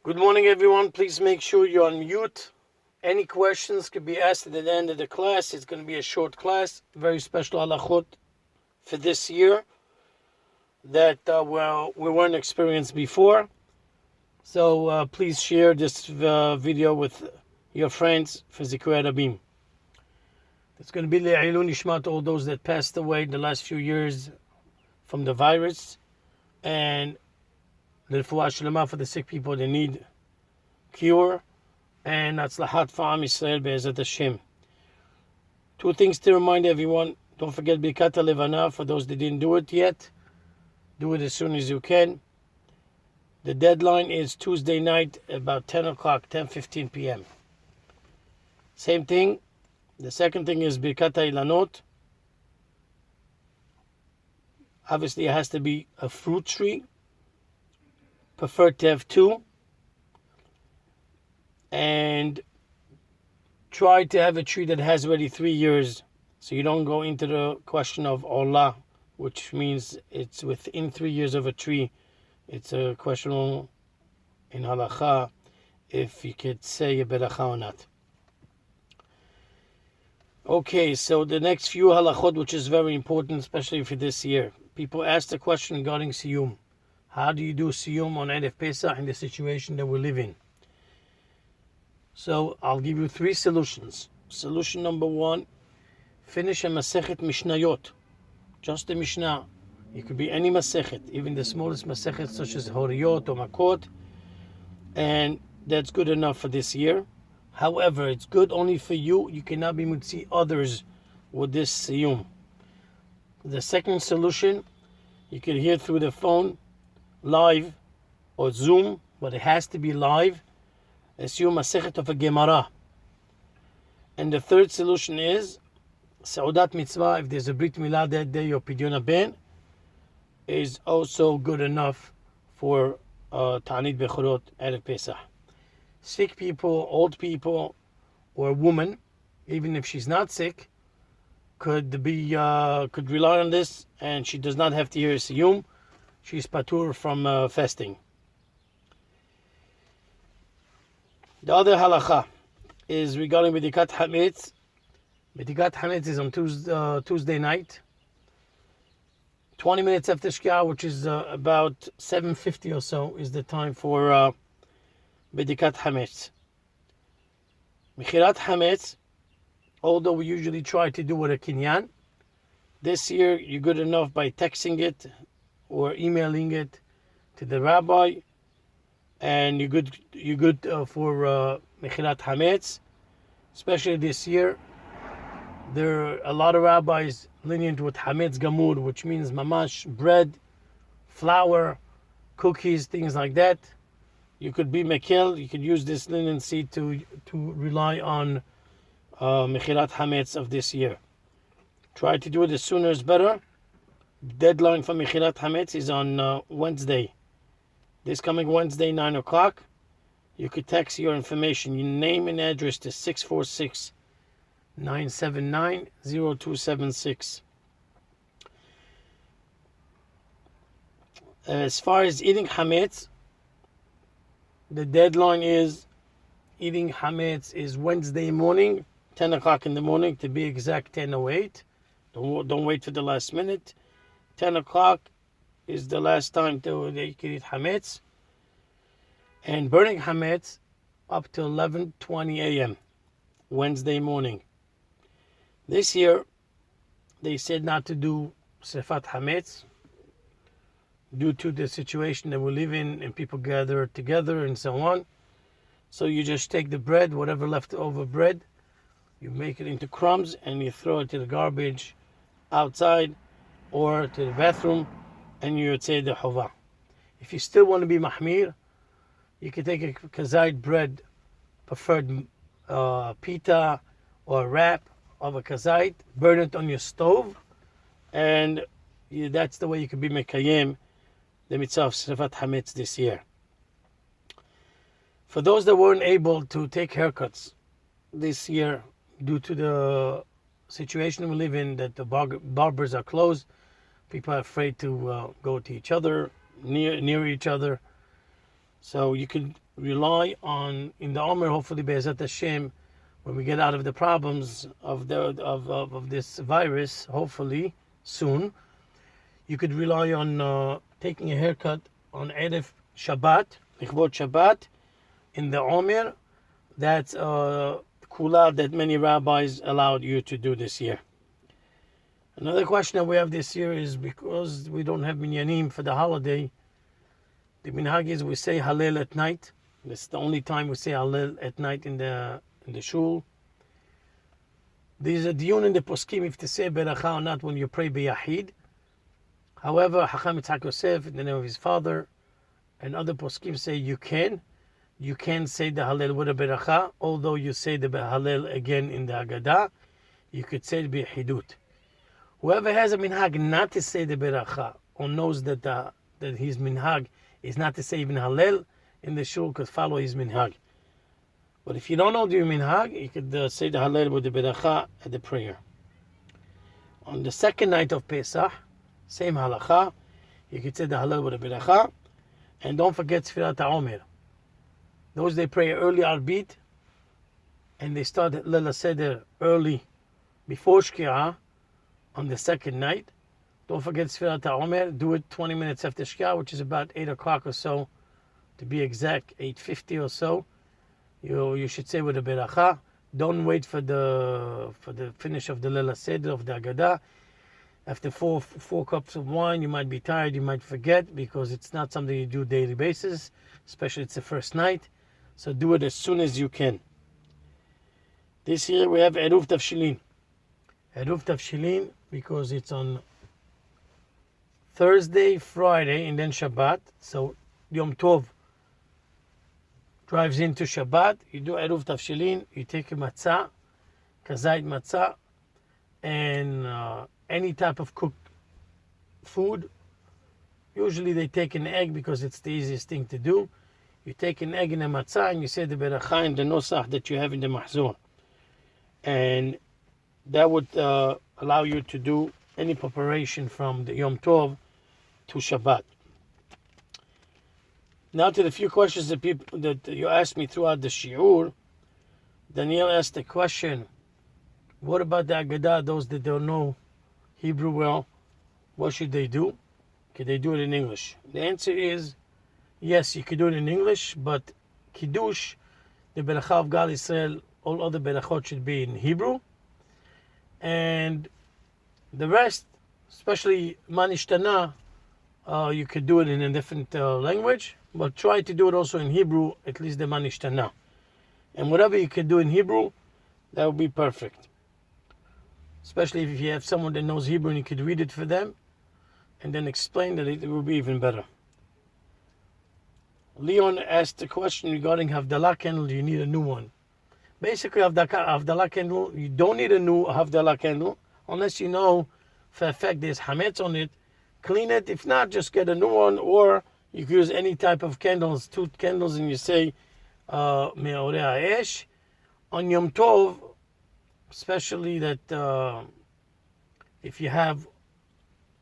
Good morning, everyone. Please make sure you're on mute. Any questions could be asked at the end of the class. It's going to be a short class, very special halachot for this year that we weren't experienced before. So please share this video with your friends for Zikrei Rabim. It's going to be Le'ilun Nishmat, all those that passed away in the last few years from the virus, and L'Refuah Shlema for the sick people that need cure, and Atzlahat Fa'am Yisrael Be'ezat Hashem. Two things to remind everyone. Don't forget Birkat HaLevana for those that didn't do it yet. Do it as soon as you can. The deadline is Tuesday night about 10 o'clock, 10:15 p.m. Same thing. The second thing is Birkat HaIlanot. Obviously, it has to be a fruit tree. Prefer to have two. And try to have a tree that has already 3 years. So you don't go into the question of Allah, which means it's within 3 years of a tree. It's a question in halacha if you could say a beracha or not. Okay, so the next few halachot, which is very important, especially for this year. People ask the question regarding siyum. How do you do siyum on Erev Pesach in the situation that we live in? So I'll give you 3 solutions. Solution number 1, finish a Masechet Mishnayot. Just a Mishnah. It could be any Masechet, even the smallest Masechet such as Horiyot or Makot. And that's good enough for this year. However, it's good only for you. You cannot be mutzi others with this siyum. The second solution, you can hear through the phone, live or Zoom, but it has to be live. Assume a sechet of a Gemara. And the third solution is Seudat Mitzvah, if there's a Brit Milah that day or Pidyon HaBen, is also good enough for Ta'anit Bechorot Erev Pesach. Sick people, old people, or a woman, even if she's not sick, could rely on this, and she does not have to hear Siyum. She's patur from fasting. The other halacha is regarding Bedikat Hametz. Bedikat Hametz is on Tuesday night, 20 minutes after Shkia, which is about 7:50 or so, is the time for Bedikat Hametz. Mechirat Hametz, although we usually try to do with a kinyan, this year you're good enough by texting it or emailing it to the rabbi, and you're good for Mechirat Hametz. Especially this year, there are a lot of rabbis lenient with Hametz Gamur, which means mamash, bread, flour, cookies, things like that. You could be Mekel, you could use this leniency to rely on Mechirat Hametz of this year. Try to do it as sooner as better. Deadline for Mechirat Hametz is on Wednesday. This coming Wednesday, 9 o'clock. You could text your information, your name and address to 646-979-0276. As far as eating Hametz, the deadline is eating Hametz is Wednesday morning, 10 o'clock in the morning, to be exact, 10:08. Don't wait for the last minute. 10 o'clock is the last time that you can eat Hametz. And burning Hametz up to 11:20 a.m. Wednesday morning. This year, they said not to do Sefat Hametz due to the situation that we live in and people gather together and so on. So you just take the bread, whatever leftover bread, you make it into crumbs and you throw it to the garbage outside or to the bathroom, and you would say the Hova. If you still want to be Mahmir, you can take a kazait bread, preferred pita or wrap of a kazait, burn it on your stove, and that's the way you can be Mekayem, the mitzvah of Sefat Hametz this year. For those that weren't able to take haircuts this year due to the situation we live in, that the barbers are closed, people are afraid to go to each other, near each other. So you could rely on, in the Omer, hopefully Be'ezat Hashem, when we get out of the problems of this virus, hopefully soon, you could rely on taking a haircut on Erev Shabbat, Lichvot Shabbat, in the Omer. That's kula that many rabbis allowed you to do this year. Another question that we have this year is, because we don't have minyanim for the holiday, the minhag is we say Hallel at night. This is the only time we say Hallel at night in the shul. There's a diyun in the poskim if to say beracha or not when you pray b'yahid. However, Hacham Yitzhak Yosef, in the name of his father, and other poskim say you can say the Hallel with a beracha, although you say the Hallel again in the Haggadah, you could say it b'yahidut. Whoever has a minhag not to say the beracha, or knows that his minhag is not to say even Hallel in the shul, could follow his minhag. But if you don't know the minhag, you could say the Hallel with the beracha at the prayer. On the second night of Pesach, same halacha, you could say the Hallel with the beracha, and don't forget Sfirat HaOmer. Those they pray early Arbit, and they start Leil HaSeder early before Shki'ah on the second night. Don't forget Sfirat HaOmer. Do it 20 minutes after Shki'ah, which is about 8 o'clock or so, to be exact, 8:50 or so. You should say with the beracha. Don't wait for the finish of the Leil HaSeder of the Haggadah. After four cups of wine, you might be tired, you might forget, because it's not something you do daily basis, especially it's the first night. So do it as soon as you can. This year we have Eruv Tavshilin. Eruv Tavshilin, because it's on Thursday, Friday, and then Shabbat. So Yom Tov drives into Shabbat. You do Eruv Tavshilin. You take a matzah, kazait matzah, and any type of cooked food. Usually they take an egg because it's the easiest thing to do. You take an egg in a matzah and you say the beracha and the nosach that you have in the mahzor. And that would allow you to do any preparation from the Yom Tov to Shabbat. Now to the few questions that you asked me throughout the shiur. Daniel asked the question, what about the Haggadah, those that don't know Hebrew well, what should they do? Can they do it in English? The answer is, yes, you can do it in English, but Kiddush, the Beracha of Gal Yisrael, all other Berachot should be in Hebrew. And the rest, especially Manishtana, you could do it in a different language, but try to do it also in Hebrew, at least the Manishtana. And whatever you can do in Hebrew, that would be perfect. Especially if you have someone that knows Hebrew and you could read it for them and then explain that, it will be even better. Leon asked a question regarding Havdalah candle. You need a new one. Basically, Havdalah candle, you don't need a new Havdalah candle unless you know for a fact there's Hametz on it. Clean it. If not, just get a new one, or you can use any type of candles, 2 candles, and you say Me'orei Ha'esh. On Yom Tov, especially that if you have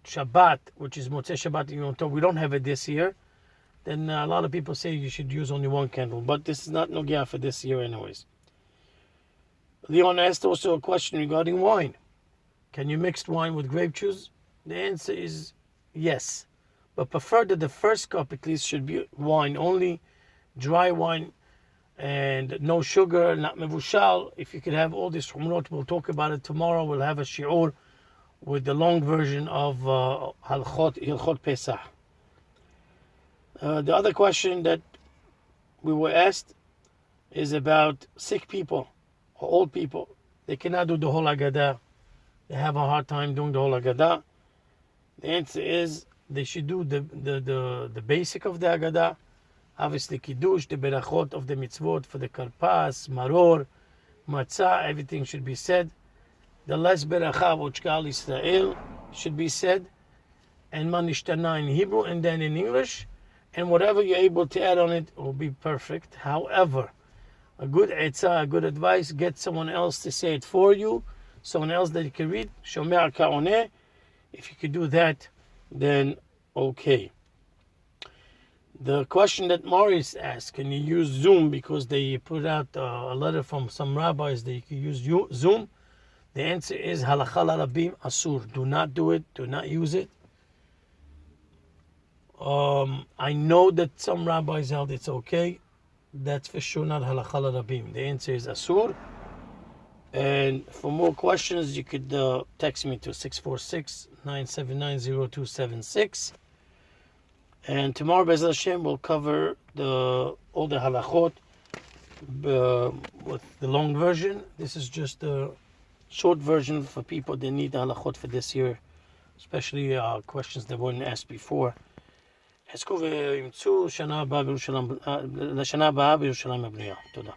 Shabbat, which is Motzei Shabbat and Yom Tov, we don't have it this year, then a lot of people say you should use only 1 candle. But this is not Nogia for this year anyways. Leon asked also a question regarding wine. Can you mix wine with grape juice? The answer is yes. But prefer that the first cup at least should be wine only, dry wine, and no sugar, not mevushal. If you could have all this humrot, we'll talk about it tomorrow. We'll have a shiur with the long version of Hilchot Pesah. The other question that we were asked is about sick people or old people. They cannot do the whole Haggadah. They have a hard time doing the whole Haggadah. The answer is they should do the basic of the Haggadah. Obviously, Kiddush, the berachot of the mitzvot for the karpas, maror, matzah, everything should be said. The last beracha of Gal Yisrael should be said, and manishtana in Hebrew and then in English, and whatever you're able to add on it will be perfect. However, a good etzah, a good advice, get someone else to say it for you, someone else that you can read, shomer ka'oneh. If you could do that, then okay. The question that Maurice asked, can you use Zoom because they put out a letter from some rabbis that you can use Zoom? The answer is halakha larabim asur. Do not do it. Do not use it. I know that some rabbis held it's okay. That's for sure not halakha larabim. The answer is asur. And for more questions, you could text me to 646-979-0276. And tomorrow, Be'ez Hashem, we'll cover all the halachot with the long version. This is just a short version for people that need the halachot for this year, especially questions that weren't asked before. חזקו וימצאו לשנה הבאה בירושלים הבנויה. תודה.